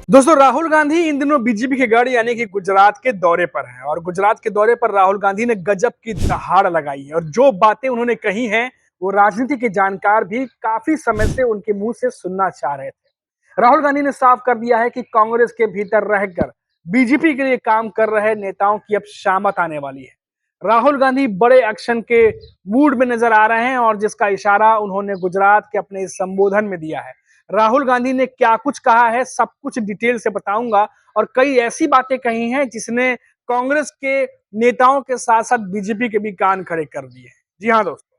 दोस्तों राहुल गांधी इन दिनों बीजेपी के गढ़ यानी कि गुजरात के दौरे पर हैं और गुजरात के दौरे पर राहुल गांधी ने गजब की दहाड़ लगाई है और जो बातें उन्होंने कही हैं वो राजनीति के जानकार भी काफी समय से उनके मुंह से सुनना चाह रहे थे। राहुल गांधी ने साफ कर दिया है कि कांग्रेस के भीतर रहकर बीजेपी के लिए काम कर रहे नेताओं की अब शामत आने वाली है। राहुल गांधी बड़े एक्शन के मूड में नजर आ रहे हैं और जिसका इशारा उन्होंने गुजरात के अपने संबोधन में दिया है। राहुल गांधी ने क्या कुछ कहा है सब कुछ डिटेल से बताऊंगा और कई ऐसी बातें कही हैं जिसने कांग्रेस के नेताओं के साथ साथ बीजेपी के भी कान खड़े कर दिए हैं। जी हाँ दोस्तों,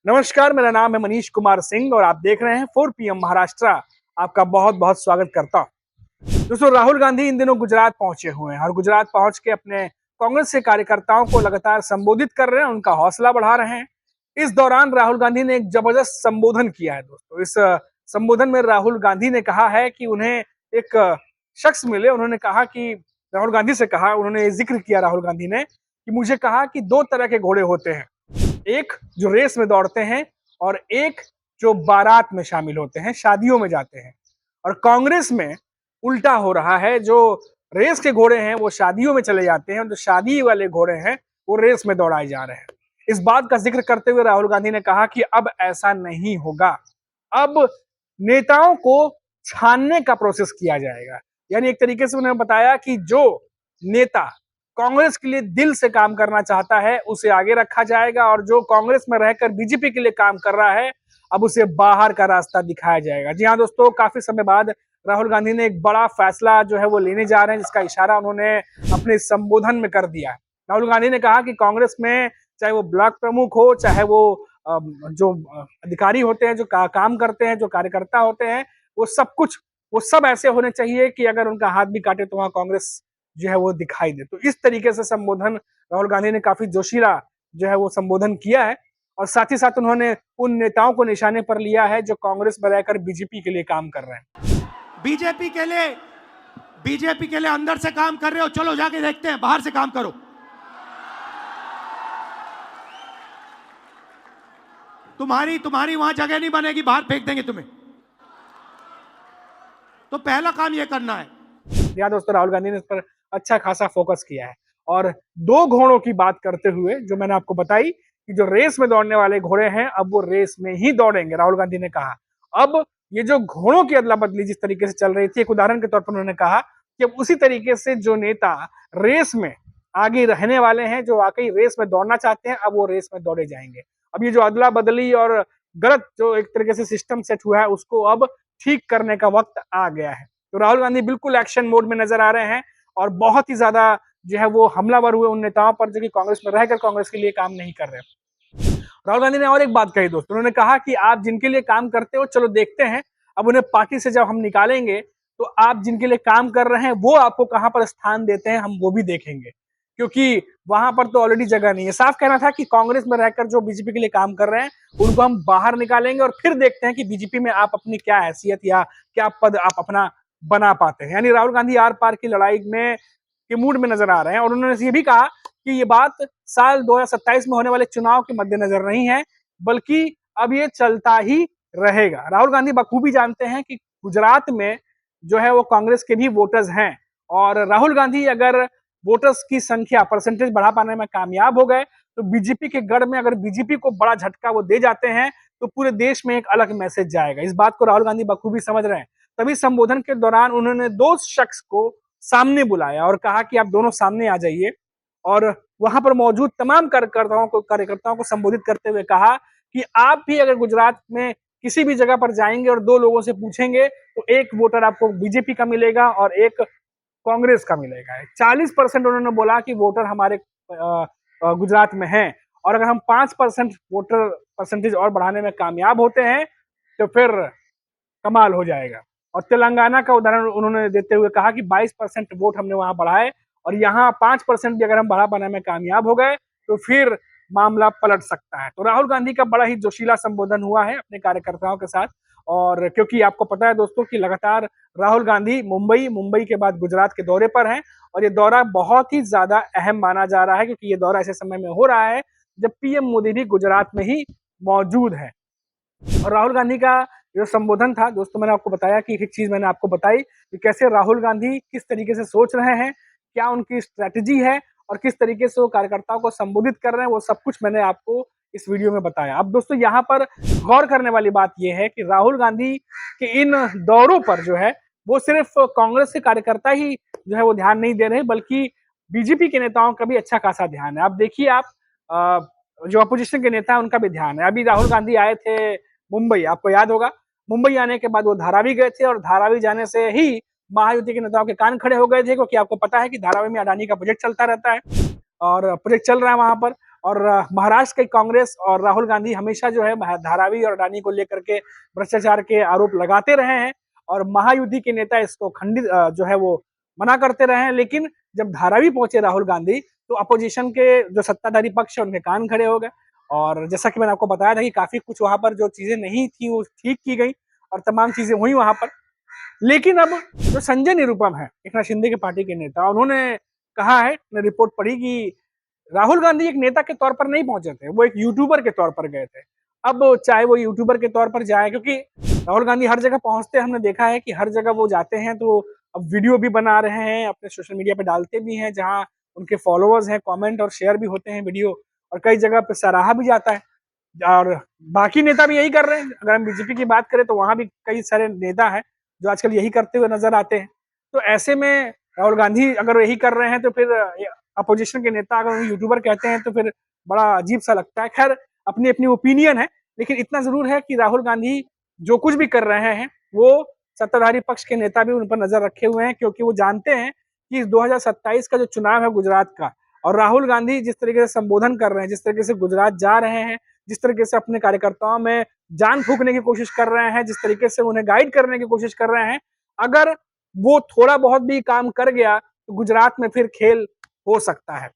नमस्कार, मेरा नाम है मनीष कुमार सिंह और आप देख रहे हैं 4 PM महाराष्ट्र। आपका बहुत बहुत स्वागत करता हूं। दोस्तों राहुल गांधी इन दिनों गुजरात पहुंचे हुए हैं और गुजरात पहुंच के अपने कांग्रेस के कार्यकर्ताओं को लगातार संबोधित कर रहे हैं, उनका हौसला बढ़ा रहे हैं। इस दौरान राहुल गांधी ने एक जबरदस्त संबोधन किया है दोस्तों। इस संबोधन में राहुल गांधी ने कहा है कि उन्हें एक शख्स मिले, उन्होंने कहा कि राहुल गांधी से कहा, उन्होंने जिक्र किया राहुल गांधी ने कि मुझे कहा कि दो तरह के घोड़े होते हैं, एक जो रेस में दौड़ते हैं और एक जो बारात में शामिल होते हैं, शादियों में जाते हैं। और कांग्रेस में उल्टा हो रहा है, जो रेस के घोड़े हैं वो शादियों में चले जाते हैं और जो शादी वाले घोड़े हैं वो रेस में दौड़ाए जा रहे हैं। इस बात का जिक्र करते हुए राहुल गांधी ने कहा कि अब ऐसा नहीं होगा, अब नेताओं को छानने का प्रोसेस किया जाएगा। यानी एक तरीके से उन्होंने बताया कि जो नेता कांग्रेस के लिए दिल से काम करना चाहता है उसे आगे रखा जाएगा और जो कांग्रेस में रहकर बीजेपी के लिए काम कर रहा है अब उसे बाहर का रास्ता दिखाया जाएगा। जी हाँ दोस्तों, काफी समय बाद राहुल गांधी ने एक बड़ा फैसला जो है वो लेने जा रहे हैं, जिसका इशारा उन्होंने अपने संबोधन में कर दिया है। राहुल गांधी ने कहा कि कांग्रेस में चाहे वो ब्लॉक प्रमुख हो, चाहे वो जो अधिकारी होते हैं, जो काम करते हैं, जो कार्यकर्ता होते हैं, वो सब ऐसे होने चाहिए कि अगर उनका हाथ भी काटे तो वहां कांग्रेस जो है वो दिखाई दे। तो इस तरीके से संबोधन राहुल गांधी ने काफी जोशीला जो है वो संबोधन किया है और साथ ही साथ उन्होंने उन नेताओं को निशाने पर लिया है जो कांग्रेस में रहकर बीजेपी के लिए काम कर रहे हैं। बीजेपी के लिए अंदर से काम कर रहे हो, चलो जाके देखते हैं, बाहर से काम करो। तुम्हारी वहां जगह नहीं बनेगी, बाहर फेंक देंगे तुम्हें। तो पहला काम यह करना है। या दोस्तों, राहुल गांधी ने इस पर अच्छा खासा फोकस किया है और दो घोड़ों की बात करते हुए जो मैंने आपको बताई कि जो रेस में दौड़ने वाले घोड़े हैं अब वो रेस में ही दौड़ेंगे। राहुल गांधी ने कहा अब ये जो घोड़ों की अदला बदली जिस तरीके से चल रही थी, एक उदाहरण के तौर पर उन्होंने कहा कि अब उसी तरीके से जो नेता रेस में आगे रहने वाले हैं, जो वाकई रेस में दौड़ना चाहते हैं, अब वो रेस में दौड़े जाएंगे। अब ये जो अदला बदली और गलत जो एक तरीके से सिस्टम सेट हुआ है उसको अब ठीक करने का वक्त आ गया है। तो राहुल गांधी बिल्कुल एक्शन मोड में नजर आ रहे हैं और बहुत ही ज्यादा जो है वो हमलावर हुए उन नेताओं पर जो कि कांग्रेस में रहकर कांग्रेस के लिए काम नहीं कर रहे। राहुल गांधी ने और एक बात कही दोस्तों, उन्होंने कहा कि आप जिनके लिए काम करते हो चलो देखते हैं, अब उन्हें पार्टी से जब हम निकालेंगे तो आप जिनके लिए काम कर रहे हैं वो आपको कहां पर स्थान देते हैं हम वो भी देखेंगे, क्योंकि वहां पर तो ऑलरेडी जगह नहीं है। साफ कहना था कि कांग्रेस में रहकर जो बीजेपी के लिए काम कर रहे हैं उनको हम बाहर निकालेंगे और फिर देखते हैं कि बीजेपी में आप अपनी क्या हैसियत या क्या पद आप अपना बना पाते हैं। यानी राहुल गांधी आर पार की लड़ाई में के मूड में नजर आ रहे हैं और उन्होंने ये भी कहा कि ये बात साल 2027 में होने वाले चुनाव के मद्देनजर नहीं है, बल्कि अब ये चलता ही रहेगा। राहुल गांधी बखूबी जानते हैं कि गुजरात में जो है वो कांग्रेस के भी वोटर्स हैं और राहुल गांधी अगर वोटर्स की संख्या परसेंटेज बढ़ा पाने में कामयाब हो गए तो बीजेपी के गढ़ में अगर बीजेपी को बड़ा झटका वो दे जाते हैं तो पूरे देश में एक अलग मैसेज जाएगा। इस बात को राहुल गांधी बखूबी समझ रहे हैं। तभी संबोधन के दौरान उन्होंने दो शख्स को सामने बुलाया और कहा कि आप दोनों सामने आ जाइए और वहां पर मौजूद तमाम कार्यकर्ताओं को संबोधित करते हुए कहा कि आप भी अगर गुजरात में किसी भी जगह पर जाएंगे और दो लोगों से पूछेंगे तो एक वोटर आपको बीजेपी का मिलेगा और एक कांग्रेस का मिलेगा। 40% उन्होंने बोला कि वोटर हमारे गुजरात में हैं और अगर हम 5% वोटर परसेंटेज और बढ़ाने में कामयाब होते हैं तो फिर कमाल हो जाएगा। और तेलंगाना का उदाहरण उन्होंने देते हुए कहा कि 22% वोट हमने वहां बढ़ाए और यहाँ 5% भी अगर हम बढ़ा पाने में कामयाब हो गए तो फिर मामला पलट सकता है। तो राहुल गांधी का बड़ा ही जोशीला संबोधन हुआ है अपने कार्यकर्ताओं के साथ और क्योंकि आपको पता है दोस्तों कि लगातार राहुल गांधी मुंबई के बाद गुजरात के दौरे पर हैं और ये दौरा बहुत ही ज्यादा अहम माना जा रहा है क्योंकि ये दौरा ऐसे समय में हो रहा है जब पीएम मोदी भी गुजरात में ही मौजूद है। और राहुल गांधी का जो संबोधन था दोस्तों, मैंने आपको बताया कि एक चीज मैंने आपको बताई कि कैसे राहुल गांधी किस तरीके से सोच रहे हैं, क्या उनकी स्ट्रेटजी है और किस तरीके से वो कार्यकर्ताओं को संबोधित कर रहे हैं, वो सब कुछ मैंने आपको इस वीडियो में बताया। अब दोस्तों यहाँ पर गौर करने वाली बात यह है कि राहुल गांधी के इन दौरों पर जो है वो सिर्फ कांग्रेस के कार्यकर्ता ही जो है वो ध्यान नहीं दे रहे, बल्कि बीजेपी के नेताओं का भी अच्छा खासा ध्यान है। अब देखिए आप जो अपोजिशन के नेता है उनका भी ध्यान है। अभी राहुल गांधी आए थे मुंबई, आपको याद होगा, मुंबई आने के बाद वो धारावी गए थे और धारावी जाने से ही महायुति के नेताओं के कान खड़े हो गए थे, क्योंकि आपको पता है कि धारावी में अडानी का प्रोजेक्ट चलता रहता है और प्रोजेक्ट चल रहा है वहां पर। और महाराष्ट्र की कांग्रेस और राहुल गांधी हमेशा जो है धारावी और अडानी को लेकर के भ्रष्टाचार के आरोप लगाते रहे हैं और महायुति के नेता इसको खंडित जो है वो मना करते रहे हैं। लेकिन जब धारावी पहुंचे राहुल गांधी तो अपोजिशन के जो सत्ताधारी पक्ष है उनके कान खड़े हो गए और जैसा कि मैंने आपको बताया था कि काफी कुछ वहां पर जो चीजें नहीं थी वो ठीक की गई और तमाम चीजें हुई वहां पर। लेकिन अब जो संजय निरुपम है, एकनाथ शिंदे के पार्टी के नेता, उन्होंने कहा है, मैंने रिपोर्ट पढ़ी कि राहुल गांधी एक नेता के तौर पर नहीं पहुंचे थे, वो एक यूट्यूबर के तौर पर गए थे। अब चाहे वो यूट्यूबर के तौर पर जाए, क्योंकि राहुल गांधी हर जगह पहुंचते, हमने देखा है कि हर जगह वो जाते हैं तो अब वीडियो भी बना रहे हैं, अपने सोशल मीडिया पे डालते भी हैं, जहां उनके फॉलोअर्स हैं, कमेंट और शेयर भी होते हैं वीडियो, और कई जगह पे सराहा भी जाता है। और बाकी नेता भी यही कर रहे हैं। अगर हम बीजेपी की बात करें तो वहां भी कई सारे नेता हैं जो आजकल यही करते हुए नजर आते हैं। तो ऐसे में राहुल गांधी अगर यही कर रहे हैं तो फिर अपोजिशन के नेता अगर उन्हें यूट्यूबर कहते हैं तो फिर बड़ा अजीब सा लगता है। खैर, अपनी अपनी ओपिनियन है, लेकिन इतना जरूर है कि राहुल गांधी जो कुछ भी कर रहे हैं वो सत्ताधारी पक्ष के नेता भी उन पर नजर रखे हुए हैं, क्योंकि वो जानते हैं कि इस 2027 का जो चुनाव है गुजरात का, और राहुल गांधी जिस तरीके से संबोधन कर रहे हैं, जिस तरीके से गुजरात जा रहे हैं, जिस तरीके से अपने कार्यकर्ताओं में जान फूकने की कोशिश कर रहे हैं, जिस तरीके से उन्हें गाइड करने की कोशिश कर रहे हैं, अगर वो थोड़ा बहुत भी काम कर गया तो गुजरात में फिर खेल हो सकता है।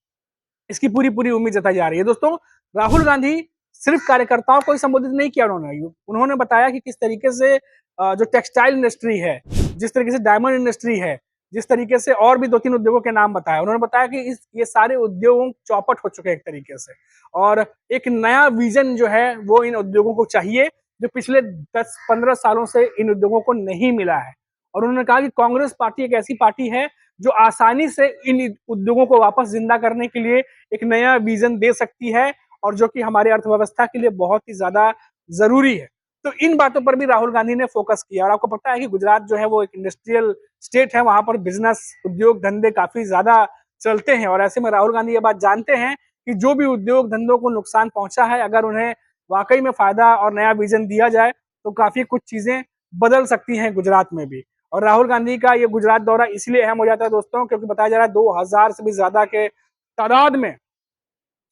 इसकी पूरी पूरी उम्मीद जताई जा रही है। दोस्तों, राहुल गांधी सिर्फ कार्यकर्ताओं को ही संबोधित नहीं किया, उन्होंने बताया कि किस तरीके से जो टेक्सटाइल इंडस्ट्री है, जिस तरीके से डायमंड इंडस्ट्री है, जिस तरीके से और भी 2-3 उद्योगों के नाम बताया। उन्होंने बताया कि ये सारे उद्योगों चौपट हो चुके हैं एक तरीके से, और एक नया विजन जो है वो इन उद्योगों को चाहिए, जो पिछले 10-15 सालों से इन उद्योगों को नहीं मिला है। और उन्होंने कहा कि कांग्रेस पार्टी एक ऐसी पार्टी है जो आसानी से इन उद्योगों को वापस जिंदा करने के लिए एक नया विजन दे सकती है, और जो कि हमारे अर्थव्यवस्था के लिए बहुत ही ज्यादा जरूरी है। तो इन बातों पर भी राहुल गांधी ने फोकस किया। और आपको पता है कि गुजरात जो है वो एक इंडस्ट्रियल स्टेट है, वहां पर बिजनेस, उद्योग धंधे काफी ज्यादा चलते हैं, और ऐसे में राहुल गांधी ये बात जानते हैं कि जो भी उद्योग धंधों को नुकसान पहुंचा है, अगर उन्हें वाकई में फायदा और नया विजन दिया जाए तो काफी कुछ चीजें बदल सकती हैं गुजरात में भी। और राहुल गांधी का ये गुजरात दौरा इसलिए अहम हो जाता है दोस्तों, क्योंकि बताया जा रहा है 2000 से भी ज्यादा के तादाद में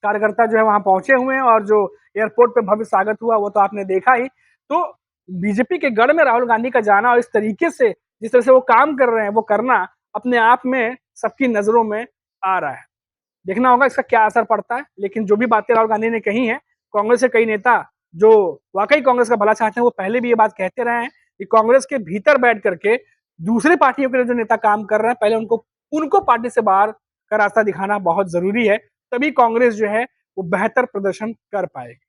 कार्यकर्ता जो है वहां पहुंचे हुए हैं, और जो एयरपोर्ट पे भव्य स्वागत हुआ वो तो आपने देखा ही। तो बीजेपी के गढ़ में राहुल गांधी का जाना और इस तरीके से जिस तरह से वो काम कर रहे हैं वो करना अपने आप में सबकी नजरों में आ रहा है। देखना होगा इसका क्या असर पड़ता है। लेकिन जो भी बातें राहुल गांधी ने कही है, कांग्रेस के कई नेता जो वाकई कांग्रेस का भला चाहते हैं वो पहले भी ये बात कहते रहे हैं कि कांग्रेस के भीतर बैठ करके दूसरे पार्टियों के जो नेता काम कर रहे हैं, पहले उनको पार्टी से बाहर का रास्ता दिखाना बहुत जरूरी है, तभी कांग्रेस जो है वो बेहतर प्रदर्शन कर पाएगी।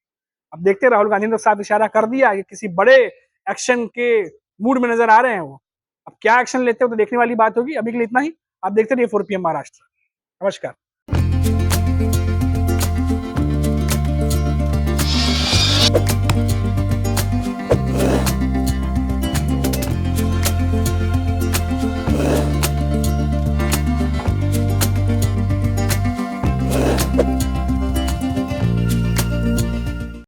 अब देखते हैं, राहुल गांधी ने साफ इशारा कर दिया कि किसी बड़े एक्शन के मूड में नजर आ रहे हैं वो। अब क्या एक्शन लेते हो तो देखने वाली बात होगी। अभी के लिए इतना ही। आप देखते रहिए 4PM महाराष्ट्र। नमस्कार।